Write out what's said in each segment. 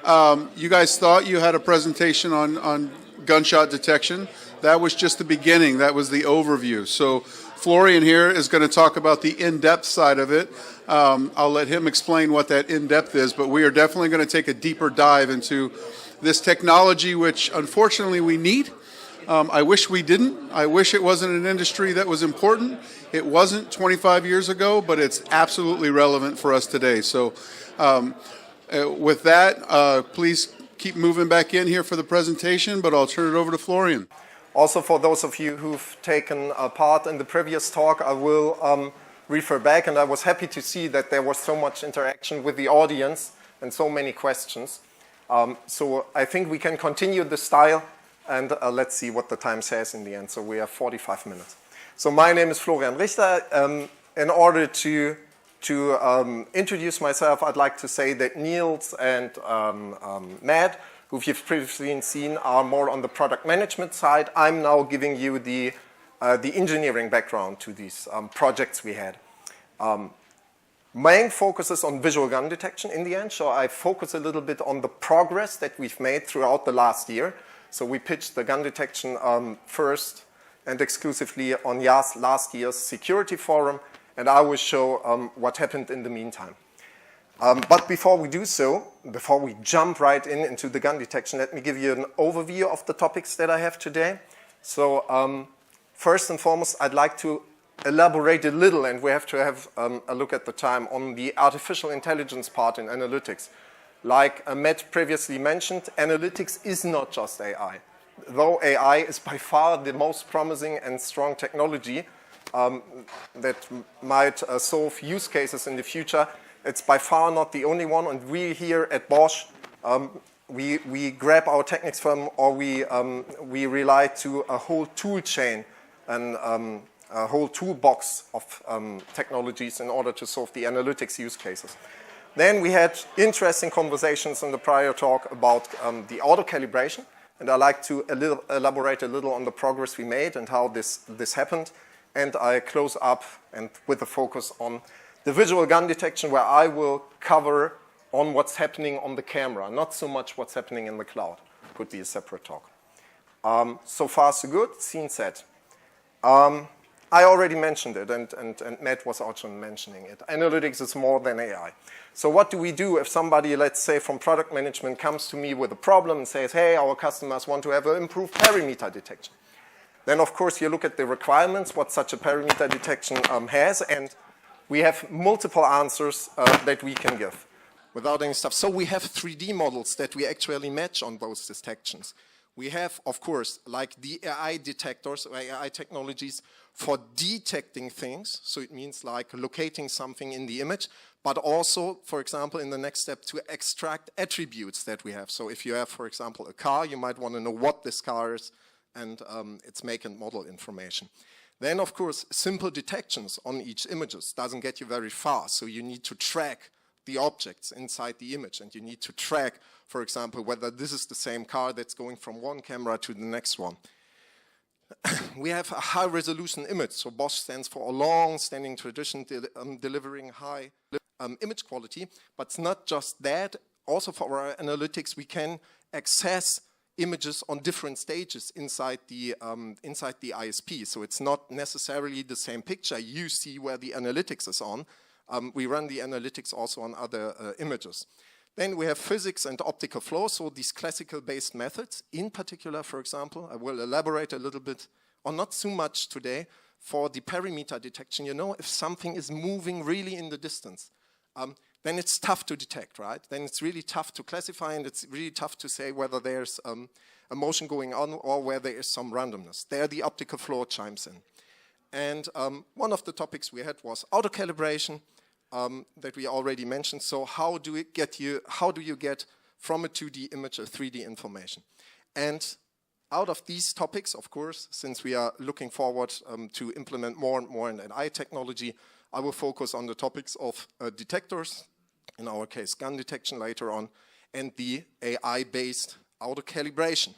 You guys thought you had a presentation on gunshot detection. That was just the beginning. That was the overview. So Florian here is going to talk about the in-depth side of it. I'll let him explain what that in-depth is, but we are definitely going to take a deeper dive into this technology, which unfortunately we need. I wish we didn't. I wish it wasn't an industry that was important. It wasn't 25 years ago, but it's absolutely relevant for us today. So with that, please keep moving back in here for the presentation, but I'll turn it over to Florian. Also, for those of you who've taken part in the previous talk, I will refer back, and I was happy to see that there was so much interaction with the audience and so many questions. So I think we can continue the style, and let's see what the time says in the end. So we have 45 minutes. So my name is Florian Richter. In order to introduce myself, I'd like to say that Niels and Matt, who you've previously seen, are more on the product management side. I'm now giving you the engineering background to these projects we had. Main focus is on visual gun detection in the end, so I focus a little bit on the progress that we've made throughout the last year. So we pitched the gun detection first and exclusively on last year's security forum, and I will show what happened in the meantime. But before we do so, before we jump right into the gun detection, let me give you an overview of the topics that I have today. So first and foremost, I'd like to elaborate a little, and we have to have a look at the time, on the artificial intelligence part in analytics. Like Matt previously mentioned, analytics is not just AI. Though AI is by far the most promising and strong technology that might solve use cases in the future, it's by far not the only one, and we here at Bosch, we grab our techniques from, or we rely to a whole tool chain and a whole toolbox of technologies in order to solve the analytics use cases. Then we had interesting conversations in the prior talk about the auto-calibration, and I'd like to elaborate a little on the progress we made and how this happened, and I close up and with a focus on the visual gun detection, where I will cover on what's happening on the camera, not so much what's happening in the cloud. Could be a separate talk. So far, so good. Scene set. I already mentioned it, and Matt was also mentioning it. Analytics is more than AI. So what do we do if somebody, let's say from product management, comes to me with a problem and says, hey, our customers want to have an improved perimeter detection? Then, of course, you look at the requirements, what such a perimeter detection has, and we have multiple answers that we can give without any stuff. So we have 3D models that we actually match on those detections. We have, of course, like the AI detectors, or AI technologies for detecting things. So it means like locating something in the image, but also, for example, in the next step, to extract attributes that we have. So if you have, for example, a car, you might want to know what this car is and its make and model information. Then, of course, simple detections on each images doesn't get you very far. So you need to track the objects inside the image, and you need to track, for example, whether this is the same car that's going from one camera to the next one. We have a high-resolution image. So Bosch stands for a long-standing tradition delivering high image quality. But it's not just that. Also for our analytics, we can access images on different stages inside the ISP. So it's not necessarily the same picture you see where the analytics is on. We run the analytics also on other images. Then we have physics and optical flow, so these classical based methods. In particular, for example, I will elaborate a little bit, or not so much today, for the perimeter detection. You know, if something is moving really in the distance, then it's tough to detect, right? Then it's really tough to classify, and it's really tough to say whether there's a motion going on or where there is some randomness. There the optical flow chimes in. And one of the topics we had was auto-calibration that we already mentioned. So how do you get from a 2D image a 3D information? And out of these topics, of course, since we are looking forward to implement more and more in AI technology, I will focus on the topics of detectors, in our case gun detection later on, and the AI-based auto-calibration.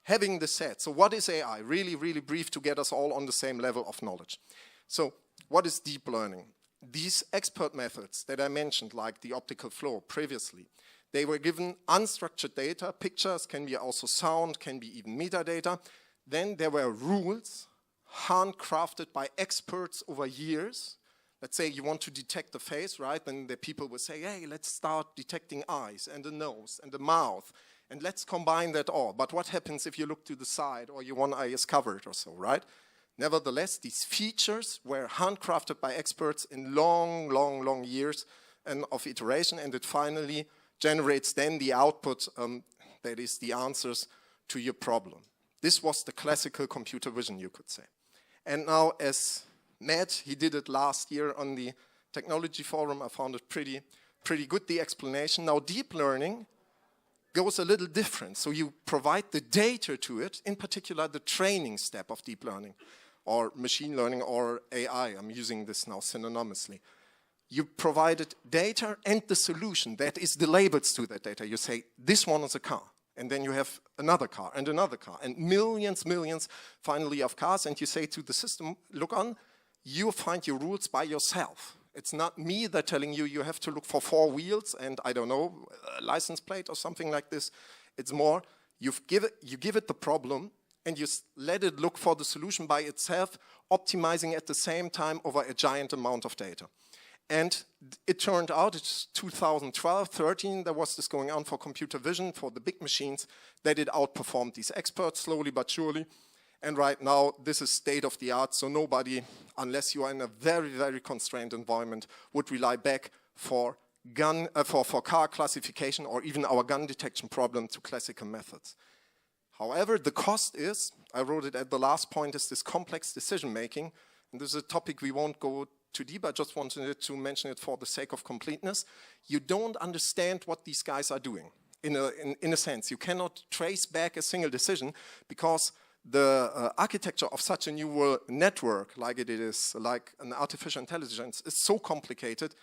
Having this said, so what is AI? Really, really brief to get us all on the same level of knowledge. So what is deep learning? these expert methods that I mentioned, like the optical flow previously, they were given unstructured data, pictures, can be also sound, can be even metadata. Then there were rules, handcrafted by experts over years. Let's say you want to detect the face, right? Then the people will say, hey, let's start detecting eyes and the nose and the mouth, and let's combine that all. But what happens if you look to the side or your one eye is covered or so, right? Nevertheless, these features were handcrafted by experts in long, long, long years of iteration, and it finally generates then the output, that is the answers to your problem. This was the classical computer vision, you could say. And now, as Matt, he did it last year on the technology forum, I found it pretty good, the explanation. Now, deep learning goes a little different. So you provide the data to it, in particular the training step of deep learning, or machine learning, or AI. I'm using this now synonymously. You provided data and the solution, that is the labels to that data. You say, this one is a car, and then you have another car, and millions finally of cars, and you say to the system, look on, you find your rules by yourself. It's not me that telling you you have to look for 4 wheels and, I don't know, a license plate or something like this. It's more, you give it the problem, and you let it look for the solution by itself, optimizing at the same time over a giant amount of data. And it turned out, it's 2012, 13, there was this going on for computer vision, for the big machines, that it outperformed these experts slowly but surely. And right now, this is state of the art, so nobody, unless you are in a very, very constrained environment, would rely back for car classification or even our gun detection problem to classical methods. However, the cost is, I wrote it at the last point, is this complex decision making. And this is a topic we won't go too deep. I just wanted to mention it for the sake of completeness. You don't understand what these guys are doing. In a sense, you cannot trace back a single decision because the architecture of such a neural network, like it is, like an artificial intelligence, is so complicated.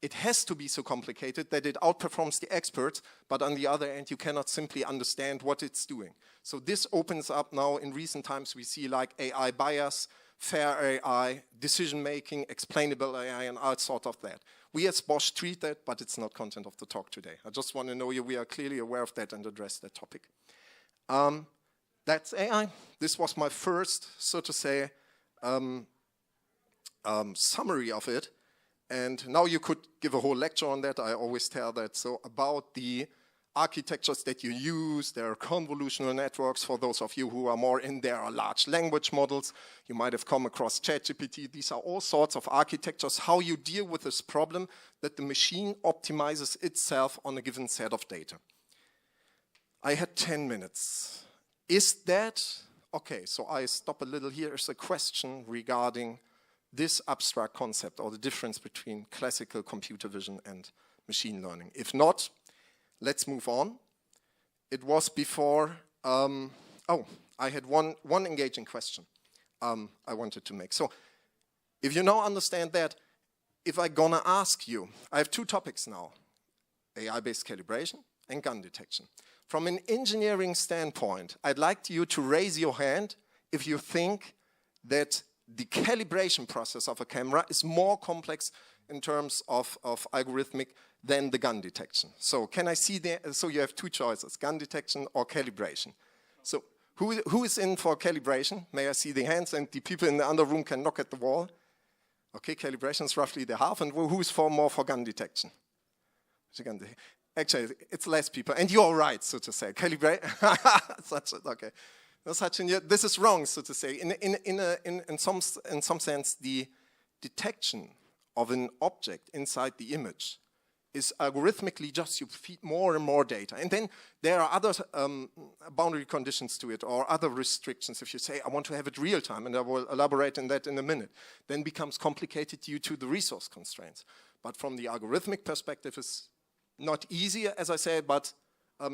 It has to be so complicated that it outperforms the experts, but on the other end, you cannot simply understand what it's doing. So this opens up now, in recent times, we see like AI bias, fair AI, decision-making, explainable AI, and all sorts of that. We as Bosch treat that, but it's not content of the talk today. I just want to know we are clearly aware of that and address that topic. That's AI. This was my first, so to say, summary of it. And now you could give a whole lecture on that. I always tell that. So about the architectures that you use, there are convolutional networks. For those of you who are more in there are large language models. You might have come across ChatGPT. These are all sorts of architectures, how you deal with this problem that the machine optimizes itself on a given set of data. I had 10 minutes. Is that, okay, so I stop a little here. There's a question regarding this abstract concept or the difference between classical computer vision and machine learning. If not, let's move on. It was before, I had one engaging question I wanted to make. So if you now understand that, if I'm gonna ask you, I have 2 topics now, AI-based calibration and gun detection. From an engineering standpoint, I'd like you to raise your hand if you think that the calibration process of a camera is more complex in terms of algorithmic than the gun detection. So can I see there? So you have 2 choices, gun detection or calibration. So who is in for calibration? May I see the hands? And the people in the other room can knock at the wall. Okay, calibration is roughly the half. And who's more for gun detection? Actually, it's less people. And you're right, so to say. Calibrate. Okay. This is wrong, so to say. In some sense, the detection of an object inside the image is algorithmically just you feed more and more data. And then there are other boundary conditions to it or other restrictions. If you say, I want to have it real time, and I will elaborate on that in a minute, then becomes complicated due to the resource constraints. But from the algorithmic perspective, it's not easy, as I say, but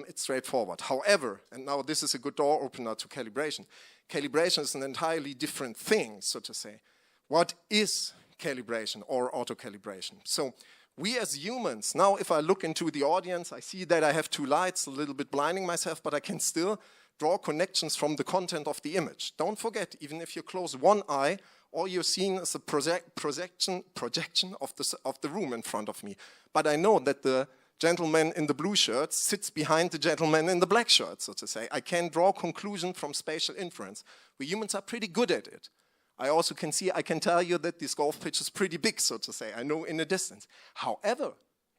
it's straightforward. However, and now this is a good door opener to calibration. Calibration is an entirely different thing, so to say. What is calibration or auto-calibration? So we as humans, now if I look into the audience, I see that I have 2 lights, a little bit blinding myself, but I can still draw connections from the content of the image. Don't forget, even if you close one eye All you're seeing is a projection of the room in front of me. But I know that the gentleman in the blue shirt sits behind the gentleman in the black shirt, so to say. I can draw conclusion from spatial inference. We humans are pretty good at it. I also can see, I can tell you that this golf pitch is pretty big, so to say. I know in a distance. However,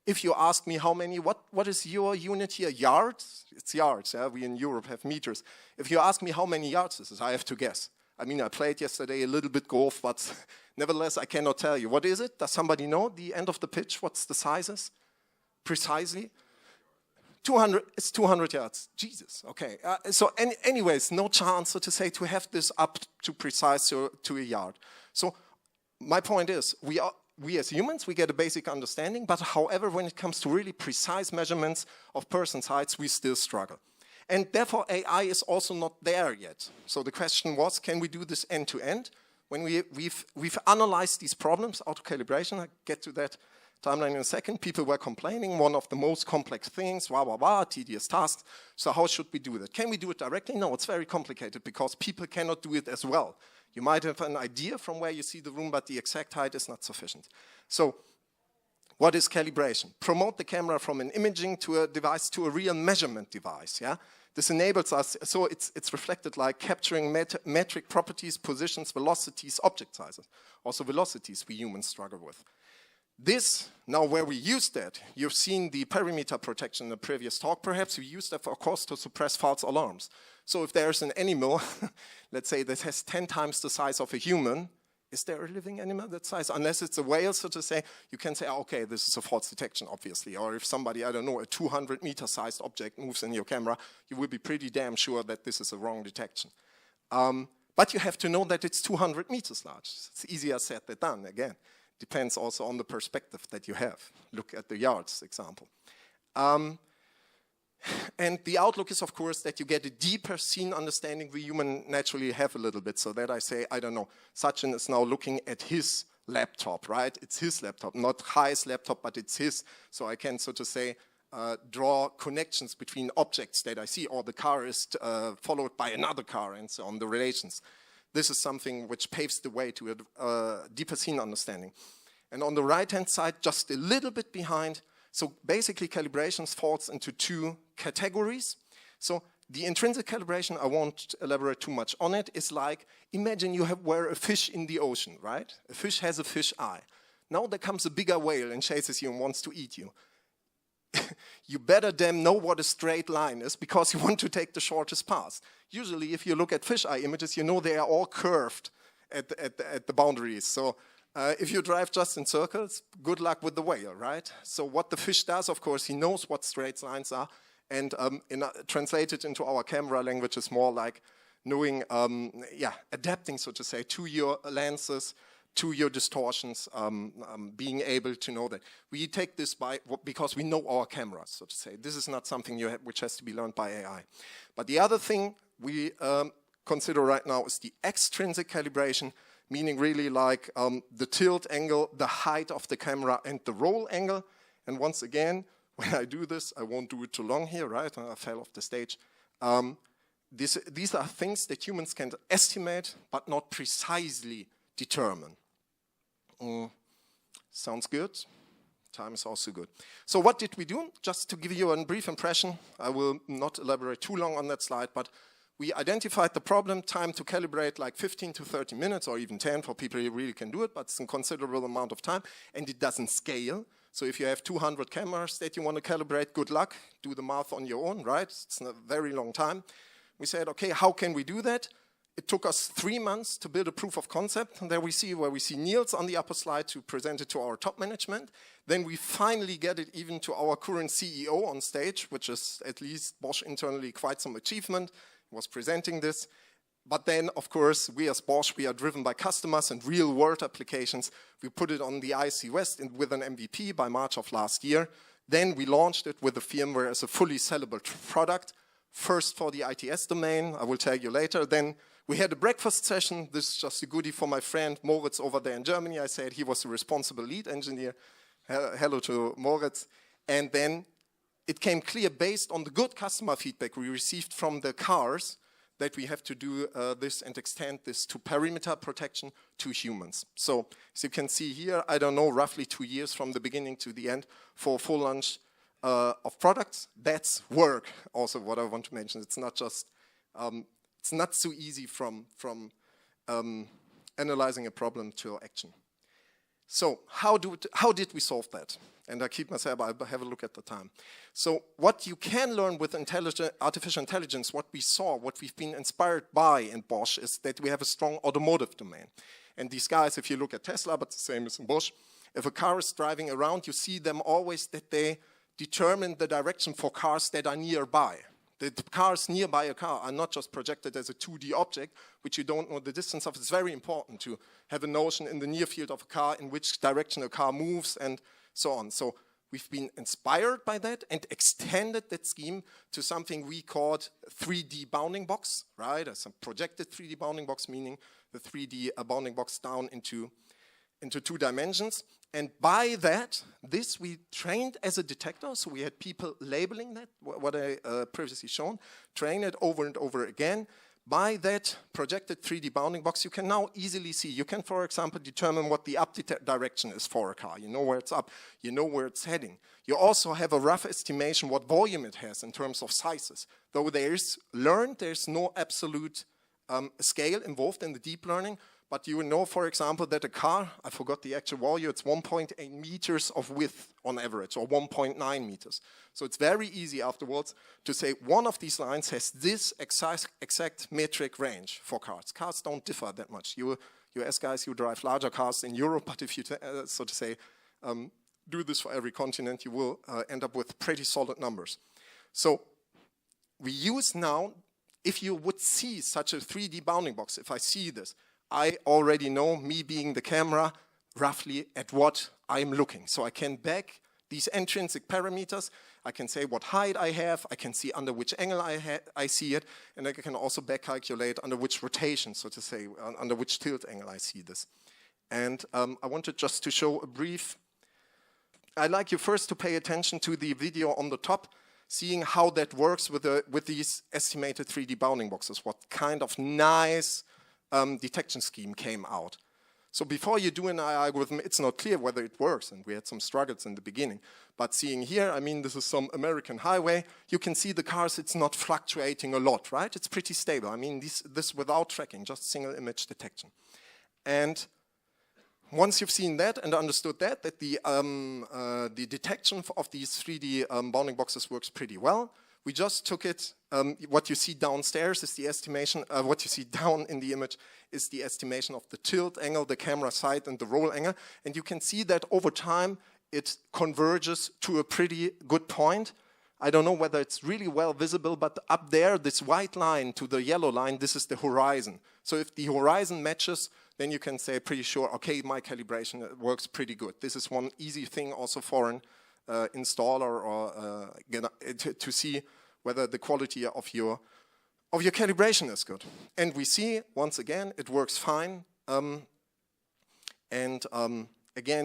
if you ask me how many, what is your unit here? Yards? It's yards, yeah? We in Europe have meters. If you ask me how many yards this is, I have to guess. I mean, I played yesterday a little bit golf, but nevertheless, I cannot tell you. What is it? Does somebody know the end of the pitch? What's the sizes? Precisely? 200, it's 200 yards. Jesus, okay. Anyways, no chance, so to say, to have this up to precise to a yard. So my point is, we as humans, we get a basic understanding, but however, when it comes to really precise measurements of persons' heights, we still struggle. And therefore, AI is also not there yet. So the question was, can we do this end-to-end? When we've analyzed these problems, auto-calibration, I'll get to that timeline in a second, people were complaining, one of the most complex things, tedious tasks. So how should we do that? Can we do it directly? No, it's very complicated because people cannot do it as well. You might have an idea from where you see the room, but the exact height is not sufficient. So what is calibration? Promote the camera from an imaging to a device to a real measurement device. Yeah, this enables us, so it's reflected like capturing metric properties, positions, velocities, object sizes. Also velocities we humans struggle with. This, now where we use that, you've seen the perimeter protection in the previous talk, perhaps we use that, of course, to suppress false alarms. So if there's an animal, let's say that has 10 times the size of a human, is there a living animal that size? Unless it's a whale, so to say, you can say, okay, this is a false detection, obviously. Or if somebody, I don't know, a 200-meter-sized object moves in your camera, you will be pretty damn sure that this is a wrong detection. But you have to know that it's 200 meters large. It's easier said than done, again. Depends also on the perspective that you have. Look at the yards example. And the outlook is, of course, that you get a deeper scene understanding we human naturally have a little bit. So that I say, I don't know, Sachin is now looking at his laptop, right? It's his laptop, not Kai's laptop, but it's his. So I can, so to say, draw connections between objects that I see, or the car is followed by another car, and so on, the relations. This is something which paves the way to a deeper scene understanding. And on the right-hand side, just a little bit behind, so basically calibrations falls into two categories. So the intrinsic calibration, I won't elaborate too much on it, is like, imagine you were a fish in the ocean, right? A fish has a fish eye. Now there comes a bigger whale and chases you and wants to eat you. You better damn know what a straight line is because you want to take the shortest path. Usually, if you look at fisheye images, you know they are all curved at the boundaries. So if you drive just in circles, good luck with the whale, right? So what the fish does, of course, he knows what straight lines are, and translated into our camera language is more like knowing, adapting, so to say, to your lenses, to your distortions, being able to know that. We take this because we know our cameras, so to say. This is not something which has to be learned by AI. But the other thing we consider right now is the extrinsic calibration, meaning really like the tilt angle, the height of the camera, and the roll angle. And once again, when I do this, I won't do it too long here, right? I fell off the stage. These are things that humans can estimate, but not precisely determine. Sounds good. Time is also good. So what did we do? Just to give you a brief impression, I will not elaborate too long on that slide, but we identified the problem, time to calibrate like 15 to 30 minutes or even 10 for people who really can do it, but it's a considerable amount of time, and it doesn't scale. So if you have 200 cameras that you want to calibrate, good luck. Do the math on your own, right? It's a very long time. We said, okay, how can we do that? It took us 3 months to build a proof of concept. And there we see Niels on the upper slide to present it to our top management. Then we finally get it even to our current CEO on stage, which is at least Bosch internally quite some achievement. He was presenting this. But then, of course, we as Bosch, we are driven by customers and real-world applications. We put it on the IC West with an MVP by March of last year. Then we launched it with the firmware as a fully sellable product. First for the ITS domain, I will tell you later. Then we had a breakfast session. This is just a goodie for my friend Moritz over there in Germany. I said he was the responsible lead engineer. Hello to Moritz. And then it came clear, based on the good customer feedback we received from the cars, that we have to do this and extend this to perimeter protection to humans. So, as you can see here, I don't know, roughly 2 years from the beginning to the end for full launch of products. That's work, also what I want to mention. It's not just, it's not so easy from analyzing a problem to action. So how did we solve that? And I keep myself, I have a look at the time. So what you can learn with artificial intelligence, what we saw, what we've been inspired by in Bosch is that we have a strong automotive domain. And these guys, if you look at Tesla, but the same as in Bosch, if a car is driving around, you see them always that they determine the direction for cars that are nearby. The cars nearby a car are not just projected as a 2D object, which you don't know the distance of. It's very important to have a notion in the near field of a car in which direction a car moves and so on. So we've been inspired by that and extended that scheme to something we called 3D bounding box, right? As a projected 3D bounding box, meaning the 3D bounding box down into 2 dimensions. And by that, this we trained as a detector, so we had people labeling that, what I previously shown, train it over and over again. By that projected 3D bounding box, you can now easily see, you can, for example, determine what the up direction is for a car. You know where it's up, you know where it's heading. You also have a rough estimation what volume it has in terms of sizes. Though there's no absolute scale involved in the deep learning, but you know, for example, that a car, I forgot the actual value, it's 1.8 meters of width on average, or 1.9 meters. So it's very easy afterwards to say one of these lines has this exact metric range for cars. Cars don't differ that much. You US guys, you drive larger cars in Europe, but if you, so to say, do this for every continent, you will end up with pretty solid numbers. So we use now, if you would see such a 3D bounding box, if I see this, I already know, me being the camera, roughly at what I'm looking. So I can back these intrinsic parameters. I can say what height I have. I can see under which angle I see it. And I can also back calculate under which rotation, so to say, under which tilt angle I see this. And I wanted just to show a brief. I'd like you first to pay attention to the video on the top, seeing how that works with these estimated 3D bounding boxes. What kind of nice detection scheme came out. So before you do an AI algorithm, it's not clear whether it works, and we had some struggles in the beginning. But seeing here, I mean, this is some American highway. You can see the cars, it's not fluctuating a lot, right? It's pretty stable. I mean, this without tracking, just single image detection. And once you've seen that and understood that the detection of these 3D bounding boxes works pretty well, we just took it, what you see downstairs is the estimation, what you see down in the image is the estimation of the tilt angle, the camera side, and the roll angle. And you can see that over time it converges to a pretty good point. I don't know whether it's really well visible, but up there, this white line to the yellow line, this is the horizon. So if the horizon matches, then you can say pretty sure, okay, my calibration works pretty good. This is one easy thing also for an installer or to see whether the quality of your calibration is good. And we see, once again, it works fine. Again,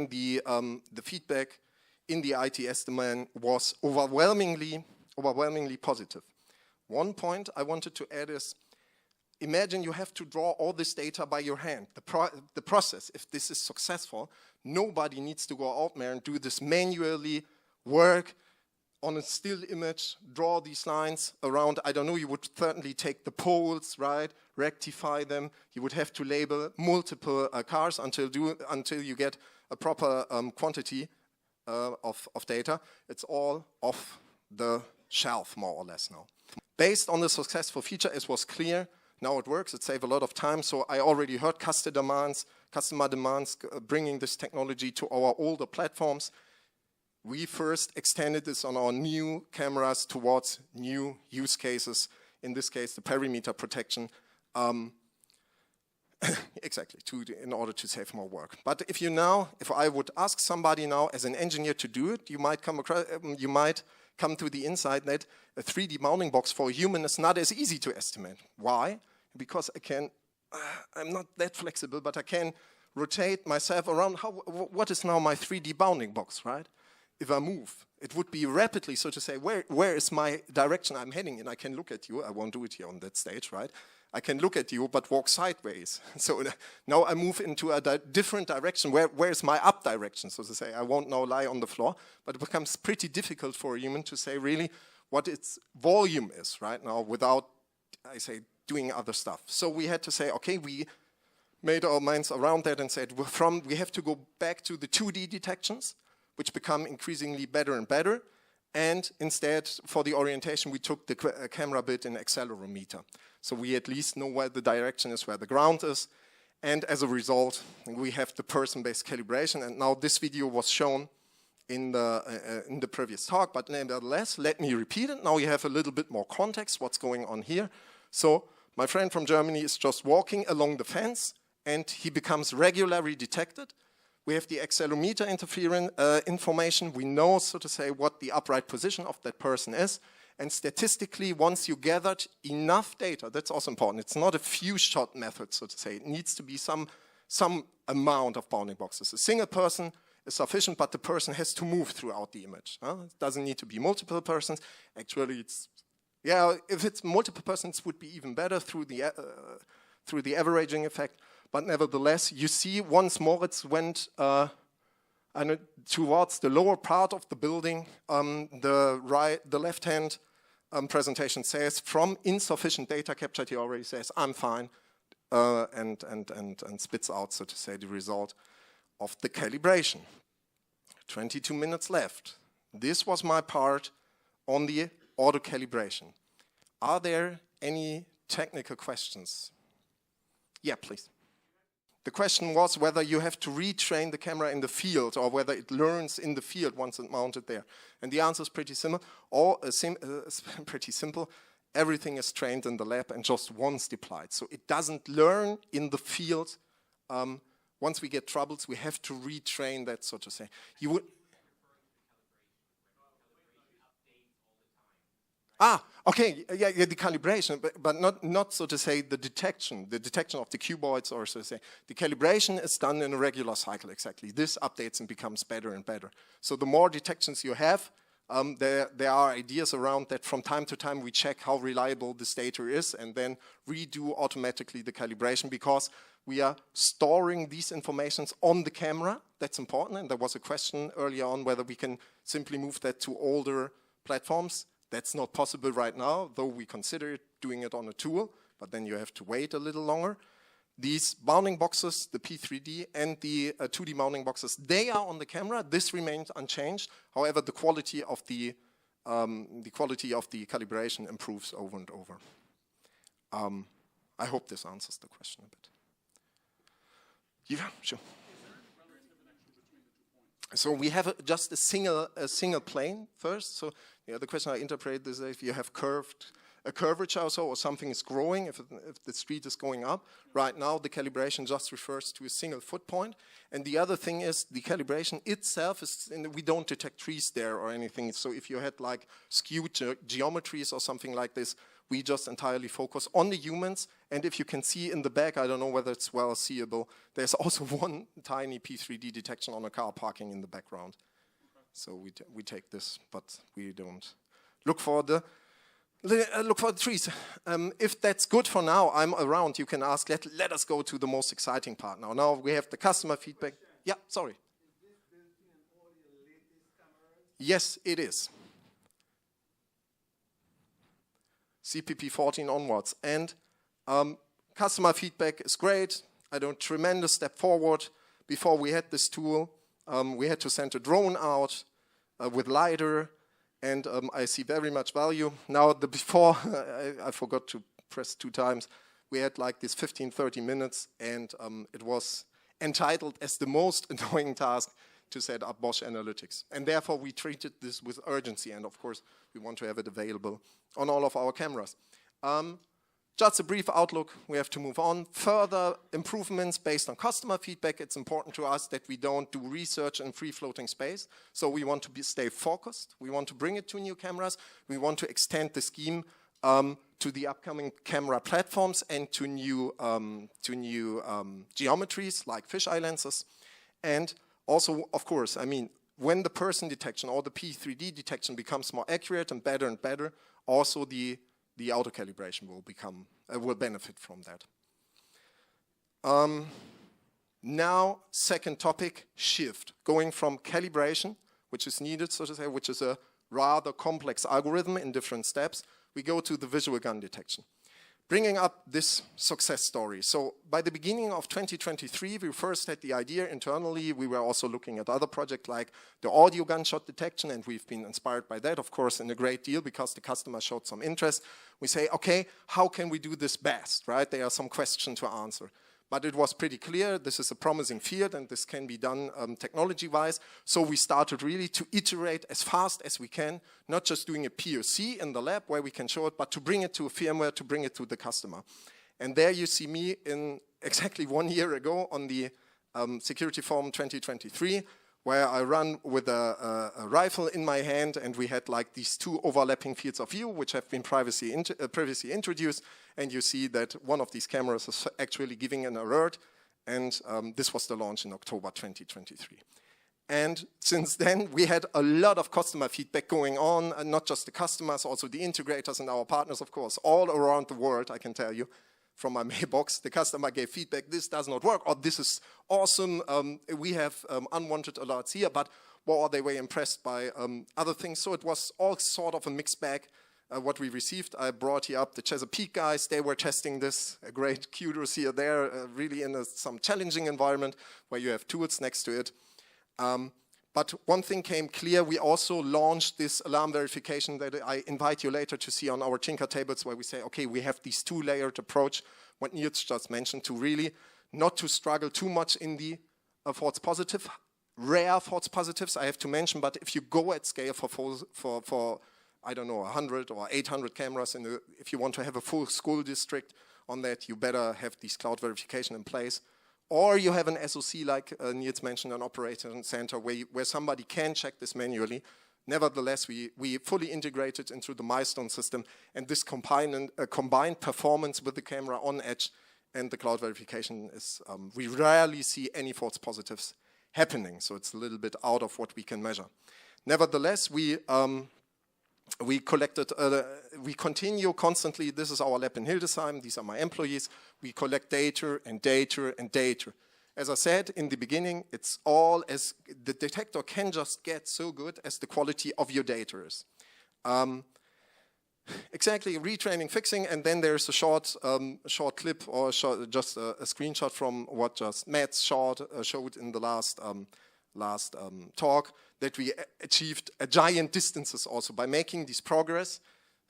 the feedback in the ITS domain was overwhelmingly positive. One point I wanted to add is, imagine you have to draw all this data by your hand. The process, if this is successful, nobody needs to go out there and do this manually, work on a still image, draw these lines around. I don't know, you would certainly take the poles, right, rectify them. You would have to label multiple cars until you get a proper quantity of data. It's all off the shelf, more or less now. Based on the successful feature, it was clear. Now it works, it saves a lot of time. So I already heard customer demands bringing this technology to our older platforms. We first extended this on our new cameras towards new use cases. In this case, the perimeter protection. Exactly, in order to save more work. But if I would ask somebody now as an engineer to do it, you might come to the insight that a 3D bounding box for a human is not as easy to estimate. Why? Because I'm not that flexible, but I can rotate myself around. What is now my 3D bounding box, right? if I move, it would be rapidly, so to say, where is my direction I'm heading in? I can look at you. I won't do it here on that stage, right? I can look at you, but walk sideways. So now I move into a different direction. Where is my up direction, so to say? I won't now lie on the floor, but it becomes pretty difficult for a human to say really what its volume is right now without, I say, doing other stuff. So we had to say, okay, we made our minds around that and said, we have to go back to the 2D detections, which become increasingly better and better. And instead, for the orientation, we took the camera bit in accelerometer. So we at least know where the direction is, where the ground is. And as a result, we have the person-based calibration. And now this video was shown in the previous talk, but nevertheless, let me repeat it. Now you have a little bit more context, what's going on here. So my friend from Germany is just walking along the fence, and he becomes regularly detected. We have the accelerometer information. We know, so to say, what the upright position of that person is. And statistically, once you gathered enough data, that's also important. It's not a few shot method, so to say. It needs to be some amount of bounding boxes. A single person is sufficient, but the person has to move throughout the image. It doesn't need to be multiple persons. Actually, if it's multiple persons, it would be even better through the averaging effect. But nevertheless, you see once more it went towards the lower part of the building. The left-hand presentation says, from insufficient data captured, he already says, I'm fine, and spits out, so to say, the result of the calibration. 22 minutes left. This was my part on the auto-calibration. Are there any technical questions? Yeah, please. The question was whether you have to retrain the camera in the field or whether it learns in the field once it's mounted there. And the answer is pretty simple. Pretty simple. Everything is trained in the lab and just once deployed. So it doesn't learn in the field. Once we get troubles, we have to retrain that, so to say. You would. Okay, yeah, the calibration, but not so to say the detection of the cuboids, or so to say. The calibration is done in a regular cycle, exactly. This updates and becomes better and better. So the more detections you have, there are ideas around that. From time to time we check how reliable this data is and then redo automatically the calibration, because we are storing these informations on the camera. That's important, and there was a question earlier on whether we can simply move that to older platforms. That's not possible right now, though we consider doing it on a tool, but then you have to wait a little longer. These bounding boxes, the P3D and the 2D bounding boxes, they are on the camera. This remains unchanged. However, the quality of the calibration improves over and over. I hope this answers the question a bit. Yeah, sure. So we have just a single plane first. So the other question I interpret is if you have a curvature or so, or something is growing, if the street is going up. Right now, the calibration just refers to a single foot point. And the other thing is the calibration itself is, we don't detect trees there or anything. So if you had like skewed geometries or something like this, we just entirely focus on the humans. And if you can see in the back, I don't know whether it's well seeable, there's also one tiny P3D detection on a car parking in the background. Okay. So we take this, but we don't look for the trees. If that's good for now, I'm around. You can ask. Let us go to the most exciting part now. Now we have the customer feedback. Yeah, sorry. Is this built in all your latest cameras? Yes, it is. CPP14 onwards. And customer feedback is great. I do a tremendous step forward. Before we had this tool, we had to send a drone out with LiDAR, and I see very much value. Now, before, I forgot to press 2 times, we had like this 15-30 minutes, and it was entitled as the most annoying task to set up Bosch Analytics. And therefore, we treated this with urgency, and of course, we want to have it available on all of our cameras. Just a brief outlook, we have to move on. Further improvements based on customer feedback. It's important to us that we don't do research in free-floating space. So we want to stay focused. We want to bring it to new cameras. We want to extend the scheme to the upcoming camera platforms and to new geometries like fisheye lenses. And also, of course, I mean, when the person detection or the P3D detection becomes more accurate and better, also the auto-calibration will benefit from that. Now, second topic, shift. Going from calibration, which is needed, so to say, which is a rather complex algorithm in different steps, we go to the visual gun detection. Bringing up this success story. So by the beginning of 2023, we first had the idea internally. We were also looking at other projects like the audio gunshot detection, and we've been inspired by that, of course, in a great deal because the customer showed some interest. We say, okay, how can we do this best, right? There are some questions to answer. But it was pretty clear this is a promising field and this can be done technology-wise. So we started really to iterate as fast as we can, not just doing a POC in the lab where we can show it, but to bring it to a firmware, to bring it to the customer. And there you see me in exactly 1 year ago on the Security Forum 2023, where I run with a rifle in my hand, and we had like these two overlapping fields of view, which have been previously introduced, and you see that one of these cameras is actually giving an alert, and this was the launch in October 2023. And since then, we had a lot of customer feedback going on, and not just the customers, also the integrators and our partners, of course, all around the world, I can tell you. From my mailbox, the customer gave feedback, this does not work, or this is awesome, we have unwanted alerts here, but well, they were impressed by other things. So it was all sort of a mixed bag, what we received. I brought here up the Chesapeake guys, they were testing this, a great kudos here there, really in some challenging environment where you have tools next to it. But one thing came clear, we also launched this alarm verification that I invite you later to see on our Tinker tables, where we say, okay, we have this two-layered approach, what Niels just mentioned, to really not to struggle too much in the false positive, rare false positives, I have to mention, but if you go at scale for I don't know, 100 or 800 cameras, if you want to have a full school district on that, you better have this cloud verification in place. Or you have an SOC, like Niels mentioned, an operating center where somebody can check this manually. Nevertheless, we fully integrate it into the milestone system, and this combined performance with the camera on edge and the cloud verification is, we rarely see any false positives happening, so it's a little bit out of what we can measure. Nevertheless, we continue constantly. This is our lab in Hildesheim. These are my employees. We collect data and data and data. As I said in the beginning, it's all as the detector can just get so good as the quality of your data is. Exactly, retraining, fixing, and then there's a short clip or just a screenshot from what just Matt showed in the last talk, that we achieved giant distances also by making these progress.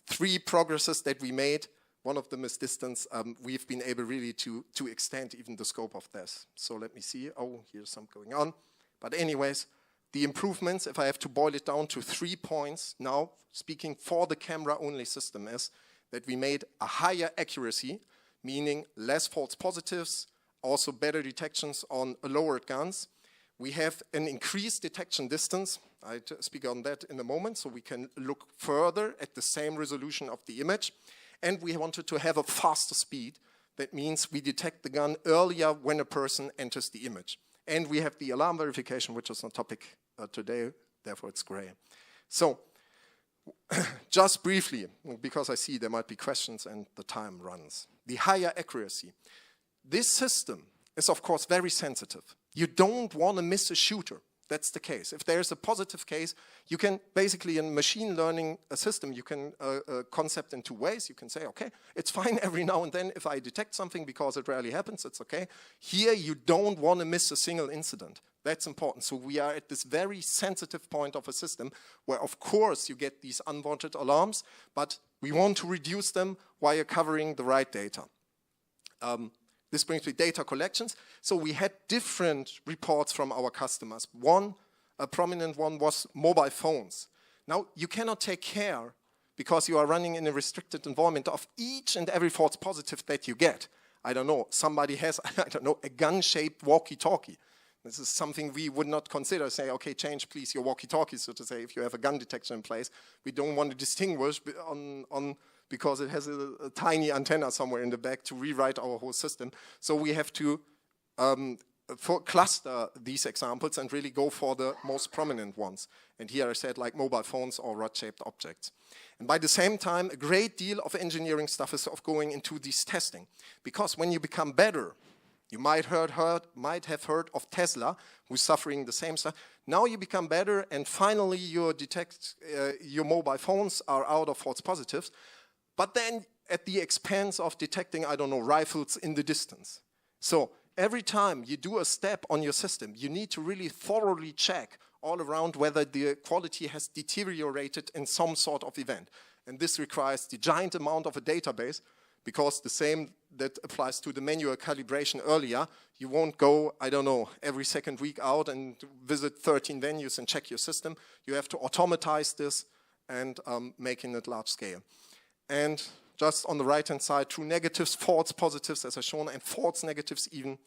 3 progresses that we made, one of them is distance, we've been able really to extend even the scope of this. So let me see, oh, here's some going on. But anyways, the improvements, if I have to boil it down to 3 points now, speaking for the camera-only system, is that we made a higher accuracy, meaning less false positives, also better detections on lowered guns. We have an increased detection distance. I speak on that in a moment, so we can look further at the same resolution of the image. And we wanted to have a faster speed. That means we detect the gun earlier when a person enters the image. And we have the alarm verification, which is on topic today, therefore it's gray. So, just briefly, because I see there might be questions and the time runs. The higher accuracy. This system is, of course, very sensitive. You don't want to miss a shooter. That's the case. If there's a positive case, you can basically, in machine learning a system, you can concept in 2 ways. You can say, okay, it's fine every now and then if I detect something because it rarely happens, it's okay. Here, you don't want to miss a single incident. That's important. So we are at this very sensitive point of a system where, of course, you get these unwanted alarms, but we want to reduce them while you're covering the right data. This brings me data collections. So we had different reports from our customers. A prominent one was mobile phones. Now, you cannot take care, because you are running in a restricted environment, of each and every false positive that you get. I don't know, somebody has, I don't know, a gun-shaped walkie-talkie. This is something we would not consider, say, okay, change please your walkie-talkie, so to say, if you have a gun detection in place. We don't want to distinguish because it has a tiny antenna somewhere in the back to rewrite our whole system. So we have to cluster these examples and really go for the most prominent ones. And here I said like mobile phones or rod-shaped objects. And by the same time, a great deal of engineering stuff is going into this testing. Because when you become better, you might have heard of Tesla, who's suffering the same stuff. Now you become better, and finally your mobile phones are out of false positives, but then at the expense of detecting, I don't know, rifles in the distance. So every time you do a step on your system, you need to really thoroughly check all around whether the quality has deteriorated in some sort of event. And this requires the giant amount of a database, because the same that applies to the manual calibration earlier, you won't go, I don't know, every second week out and visit 13 venues and check your system. You have to automatize this and making it large scale. And just on the right-hand side, true negatives, false positives, as I shown, and false negatives even,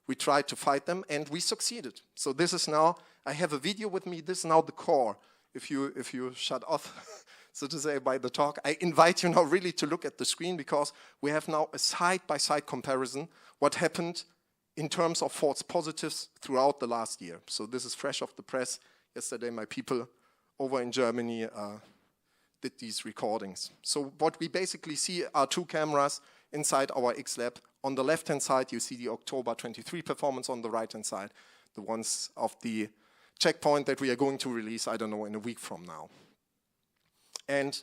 we tried to fight them, and we succeeded. So this is now, I have a video with me, this is now the core. If you shut off, so to say, by the talk, I invite you now really to look at the screen, because we have now a side-by-side comparison what happened in terms of false positives throughout the last year. So this is fresh off the press. Yesterday my people over in Germany did these recordings. So what we basically see are two cameras inside our X-Lab. On the left-hand side you see the October 23 performance, on the right-hand side the ones of the checkpoint that we are going to release, I don't know, in a week from now. And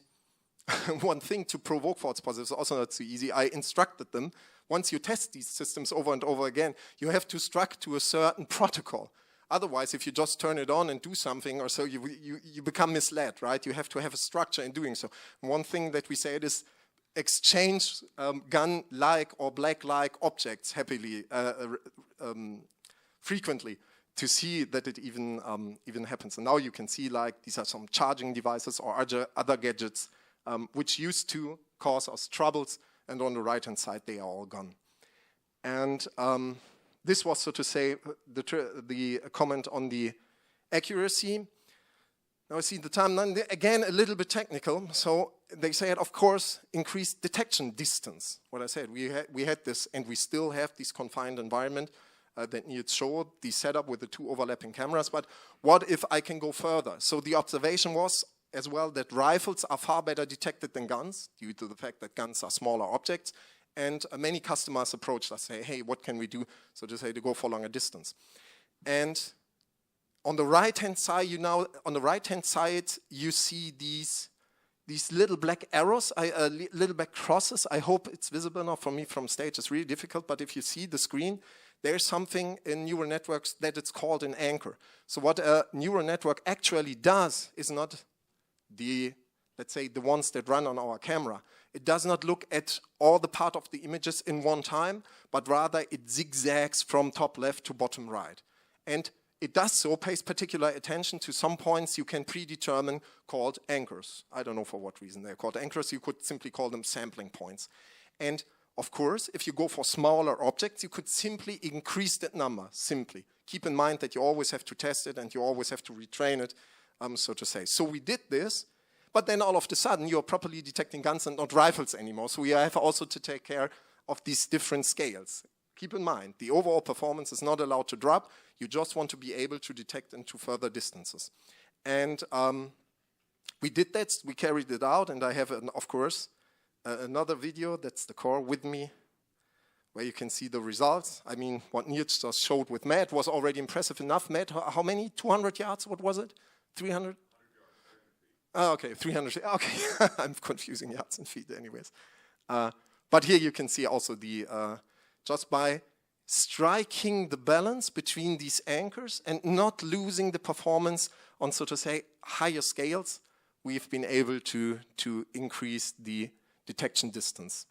one thing to provoke false positives is also not so easy. I instructed them, once you test these systems over and over again, you have to stick to a certain protocol. Otherwise, if you just turn it on and do something or so, you become misled, right? You have to have a structure in doing so. And one thing that we say is exchange gun-like or black-like objects happily, frequently, to see that it even happens. And now you can see like these are some charging devices or other gadgets which used to cause us troubles, and on the right-hand side they are all gone. And this was, so to say, the comment on the accuracy. Now I see the time, again a little bit technical, so they said, of course, increased detection distance. What I said, we had this, and we still have this confined environment that Niels showed, the setup with the two overlapping cameras, but what if I can go further? So the observation was as well that rifles are far better detected than guns, due to the fact that guns are smaller objects, and many customers approached us, say, hey, what can we do, so to say, to go for longer distance. And on the right-hand side, you see these little black arrows, little black crosses. I hope it's visible now for me from stage. It's really difficult, but if you see the screen, there's something in neural networks that it's called an anchor. So what a neural network actually does is not let's say, the ones that run on our camera. It does not look at all the part of the images in one time, but rather it zigzags from top left to bottom right. And it does so, pays particular attention to some points you can predetermine called anchors. I don't know for what reason they're called anchors. You could simply call them sampling points. And of course, if you go for smaller objects, you could simply increase that number, simply. Keep in mind that you always have to test it and you always have to retrain it, so to say. So we did this, but then all of a sudden you're properly detecting guns and not rifles anymore. So we have also to take care of these different scales. Keep in mind, the overall performance is not allowed to drop. You just want to be able to detect into further distances. And we did that, we carried it out, and I have, of course, another video, that's the core with me, where you can see the results. I mean, what Niels just showed with Matt was already impressive enough. Matt, how many? 200 yards? What was it? 300? Oh, okay, 300. Okay, I'm confusing yards and feet anyways. But here you can see also the, just by striking the balance between these anchors and not losing the performance on, so to say, higher scales, we've been able to increase the detection distance.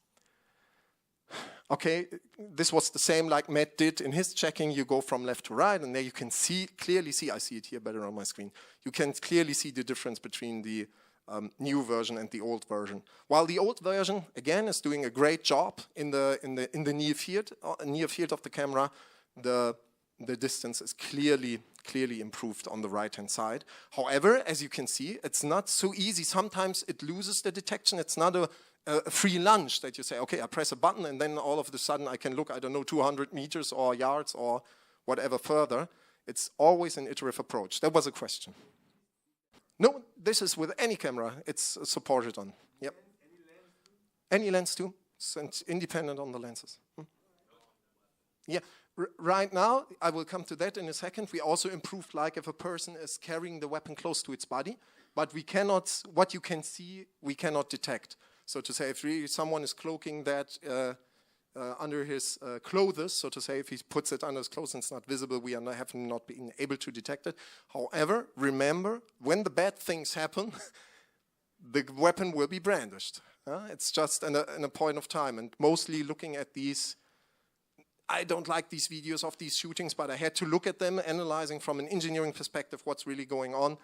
Okay, this was the same like Matt did in his checking. You go from left to right, and there you can clearly see, I see it here better on my screen, you can clearly see the difference between the new version and the old version. While the old version, again, is doing a great job in the near field of the camera, the distance is clearly improved on the right-hand side. However, as you can see, it's not so easy. Sometimes it loses the detection. It's not a free lunge that you say, okay, I press a button and then all of a sudden I can look, I don't know, 200 meters or yards or whatever further. It's always an iterative approach. That was a question. No, this is with any camera. It's supported on. Yep. Any lens too. It's independent on the lenses. Yeah. Right now, I will come to that in a second. We also improved, like if a person is carrying the weapon close to its body, but we cannot, what you can see, we cannot detect. So to say, if really someone is cloaking that under his clothes, so to say, if he puts it under his clothes and it's not visible, we have not been able to detect it. However, remember, when the bad things happen, the weapon will be brandished. It's just in a point of time, and mostly looking at these, I don't like these videos of these shootings, but I had to look at them, analyzing from an engineering perspective what's really going on.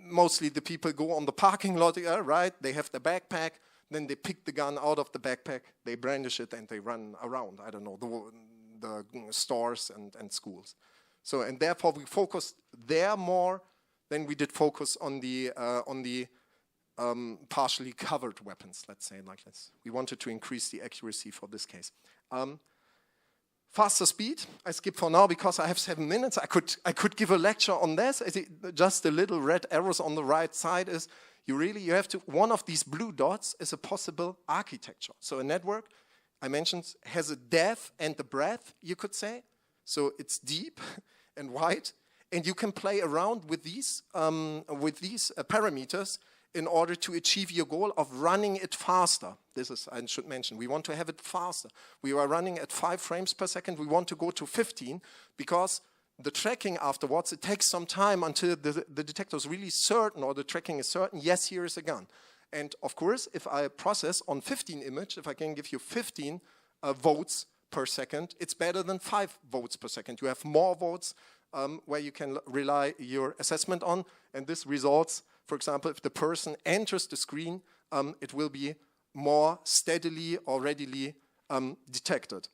Mostly the people go on the parking lot, right? They have the backpack, then they pick the gun out of the backpack, they brandish it, and they run around, I don't know, the stores and schools. So, and therefore we focused there more than we did focus on the partially covered weapons, let's say like this. We wanted to increase the accuracy for this case. Faster speed, I skip for now because I have 7 minutes. I could give a lecture on this. Just the little red arrows on the right side is you have to, one of these blue dots is a possible architecture. So a network, I mentioned, has a depth and a breadth, you could say. So it's deep and wide, and you can play around with these parameters in order to achieve your goal of running it faster. This is, I should mention, we want to have it faster. We are running at 5 frames per second. We want to go to 15 because the tracking afterwards, it takes some time until the detector is really certain or the tracking is certain, yes, here is a gun. And of course, if I process on 15 image, if I can give you 15 votes per second, it's better than 5 votes per second. You have more votes where you can rely your assessment on, and this results, for example, if the person enters the screen, it will be more steadily or readily detected.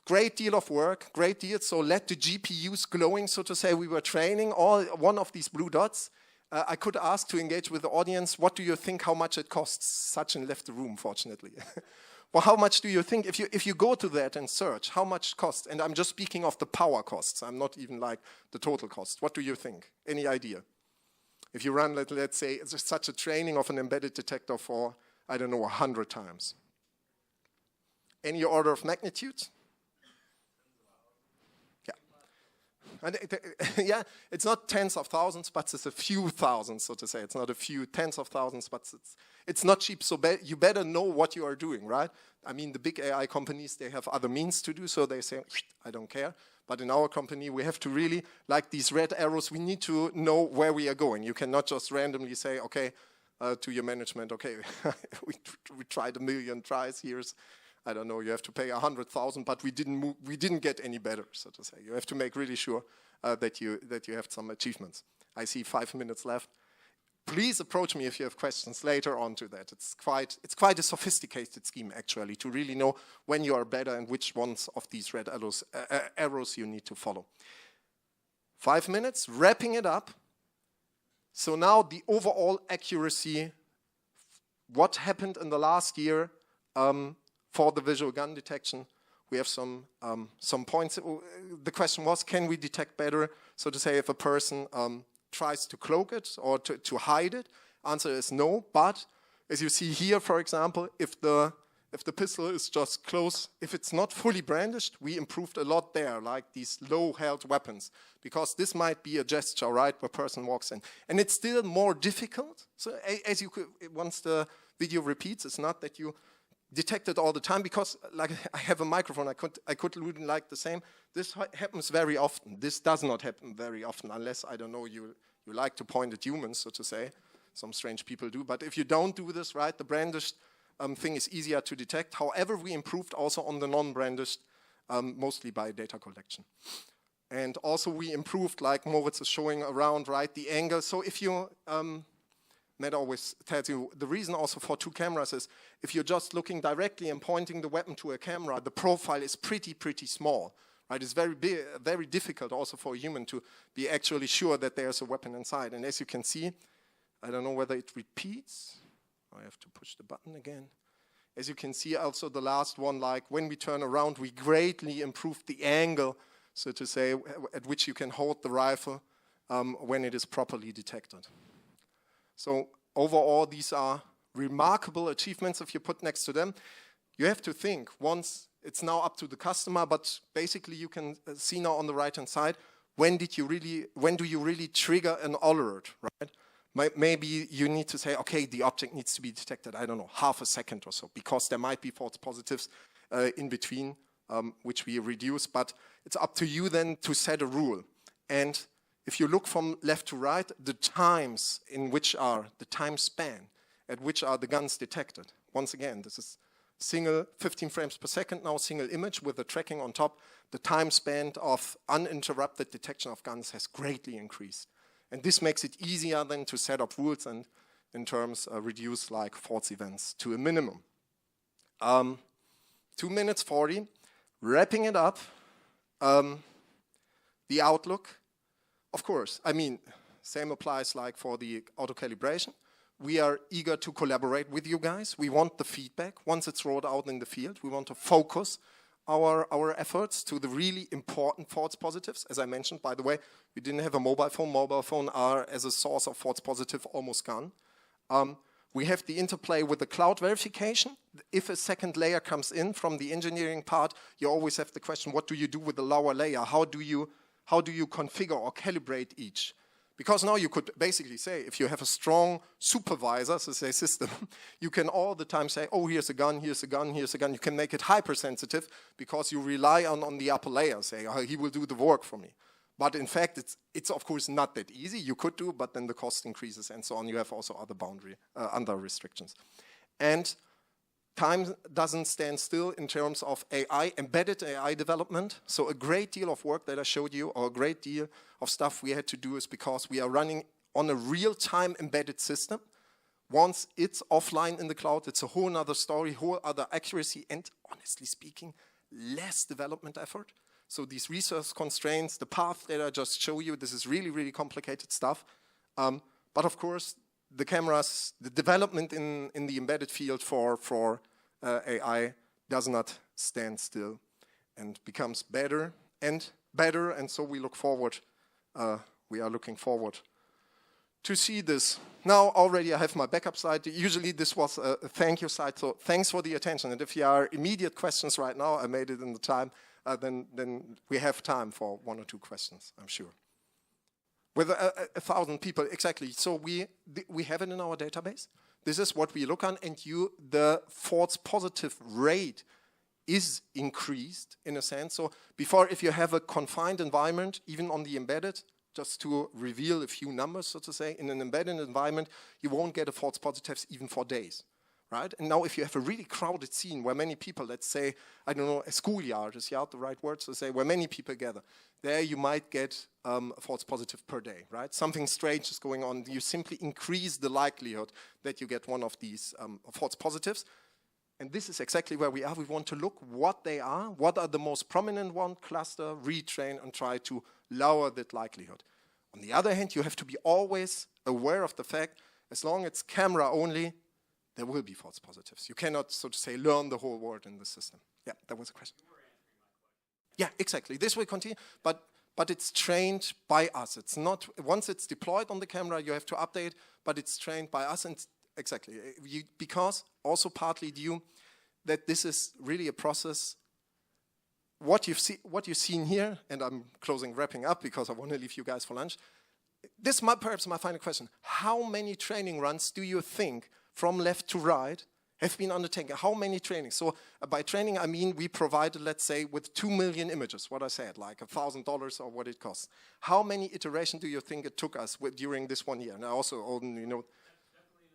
Great deal of work, great deal. So let the GPUs glowing, so to say. We were training one of these blue dots. I could ask to engage with the audience, what do you think how much it costs? Sachin left the room, fortunately. Well, how much do you think, if you go to that and search, how much costs? And I'm just speaking of the power costs. I'm not even like the total cost. What do you think? Any idea? If you run, let's say, it's such a training of an embedded detector for, I don't know, 100 times. Any order of magnitude? Yeah. And yeah, it's not tens of thousands, but it's a few thousands, so to say. It's not a few tens of thousands, but it's not cheap, so you better know what you are doing, right? I mean, the big AI companies, they have other means to do so. They say, I don't care. But in our company, we have to really, like these red arrows, we need to know where we are going. You cannot just randomly say, okay, to your management, okay, we tried 1 million tries, here's, I don't know, you have to pay 100,000, but we didn't get any better, so to say. You have to make really sure that you have some achievements. I see 5 minutes left. Please approach me if you have questions later on to that. It's quite a sophisticated scheme, actually, to really know when you are better and which ones of these red arrows you need to follow. 5 minutes, wrapping it up. So now the overall accuracy, what happened in the last year for the visual gun detection. We have some points. The question was, can we detect better, so to say, if a person tries to cloak it or to hide it? Answer is no, but as you see here, for example, if the pistol is just close, if it's not fully brandished, we improved a lot there, like these low-held weapons, because this might be a gesture, right, where a person walks in. And it's still more difficult. So as you could, once the video repeats, it's not that you detect it all the time, because like I have a microphone, I could do like the same. This happens very often. This does not happen very often, unless, I don't know, you like to point at humans, so to say. Some strange people do. But if you don't do this, right, the brandished thing is easier to detect. However, we improved also on the non-brandished, mostly by data collection. And also we improved, like Moritz is showing around, right, the angle. So if you, Matt always tells you, the reason also for 2 cameras is, if you're just looking directly and pointing the weapon to a camera, the profile is pretty small. Right? It's very difficult also for a human to be actually sure that there's a weapon inside. And as you can see, I don't know whether it repeats. I have to push the button again. As you can see, also the last one, like when we turn around, we greatly improved the angle, so to say, at which you can hold the rifle when it is properly detected. So overall, these are remarkable achievements if you put next to them. You have to think, once it's now up to the customer, but basically you can see now on the right-hand side, when do you really trigger an alert, right? Maybe you need to say, okay, the object needs to be detected, I don't know, half a second or so, because there might be false positives in between, which we reduce, but it's up to you then to set a rule. And if you look from left to right, the times in which are, the time span at which are the guns detected. Once again, this is single 15 frames per second now, single image with the tracking on top. The time span of uninterrupted detection of guns has greatly increased. And this makes it easier then to set up rules and in terms reduce like false events to a minimum. 2 minutes 40, wrapping it up, the outlook. Of course, I mean, same applies like for the auto-calibration. We are eager to collaborate with you guys. We want the feedback. Once it's rolled out in the field, we want to focus our efforts to the really important false positives. As I mentioned, by the way, we didn't have a mobile phone. Mobile phone are, as a source of false positive, almost gone. We have the interplay with the cloud verification. If a second layer comes in from the engineering part, you always have the question, what do you do with the lower layer? How do you configure or calibrate each? Because now you could basically say, if you have a strong supervisor, so say system, you can all the time say, oh, here's a gun, here's a gun, here's a gun. You can make it hypersensitive because you rely on the upper layer, say, oh, he will do the work for me. But in fact, it's of course not that easy. You could do, but then the cost increases and so on. You have also other under restrictions. And time doesn't stand still in terms of AI, embedded AI development. So a great deal of work that I showed you, or a great deal of stuff we had to do, is because we are running on a real-time embedded system. Once it's offline in the cloud, it's a whole other story, whole other accuracy, and honestly speaking, less development effort. So these resource constraints, the path that I just showed you, this is really, really complicated stuff. But of course, the cameras, the development in the embedded field for AI does not stand still and becomes better and better. And so we look forward, we are looking forward to see this. Now already I have my backup slide. Usually this was a thank you slide, so thanks for the attention. And if there are immediate questions right now, I made it in the time, then we have time for 1 or 2 questions, I'm sure. With 1,000 people, exactly. So we have it in our database. This is what we look on, and the false positive rate is increased in a sense. So before, if you have a confined environment, even on the embedded, just to reveal a few numbers, so to say, in an embedded environment, you won't get a false positives even for days. Right? And now if you have a really crowded scene where many people, let's say, I don't know, a schoolyard, is the right word to say, where many people gather, there you might get a false positive per day, right? Something strange is going on. You simply increase the likelihood that you get one of these false positives. And this is exactly where we are. We want to look what they are, what are the most prominent one, cluster, retrain, and try to lower that likelihood. On the other hand, you have to be always aware of the fact, as long as it's camera only, there will be false positives. You cannot, so to say, learn the whole world in the system. Yeah, that was a question. You were answering my question. Yeah, exactly. This will continue, but it's trained by us. It's not, once it's deployed on the camera, you have to update, but it's trained by us, and exactly. Because also partly due that this is really a process. What you've seen here, and I'm wrapping up because I want to leave you guys for lunch. This is perhaps my final question. How many training runs do you think from left to right have been undertaken? How many trainings? So by training, I mean we provided, let's say, with 2 million images, what I said, like $1,000 or what it costs. How many iterations do you think it took us during this 1 year? And I also, you know, Definitely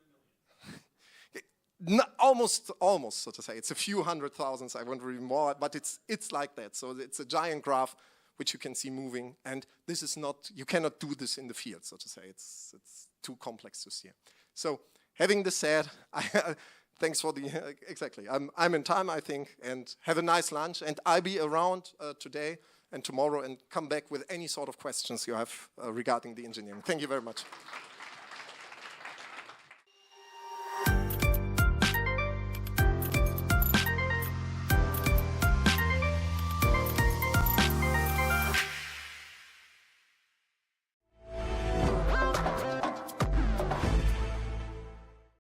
in a million. almost, so to say. It's a few hundred thousands, I won't read more, but it's like that. So it's a giant graph which you can see moving. And this is not, you cannot do this in the field, so to say. It's too complex to see. So having this said, thanks for the, exactly. I'm in time, I think, and have a nice lunch. And I'll be around today and tomorrow and come back with any sort of questions you have regarding the engineering. Thank you very much.